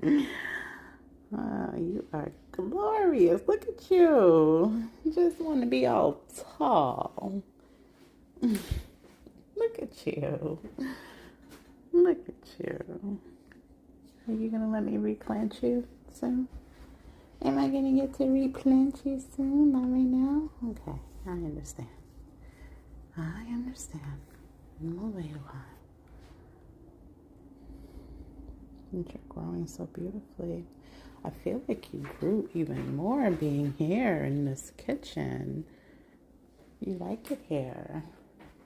Oh, you are glorious. Look at you. You just want to be all tall. Look at you. Look at you. Are you going to let me replant you soon? Am I going to get to replant you soon? Not right now? Okay, I understand. I understand. We'll wait a while. And you're growing so beautifully. I feel like you grew even more being here in this kitchen. You like it here.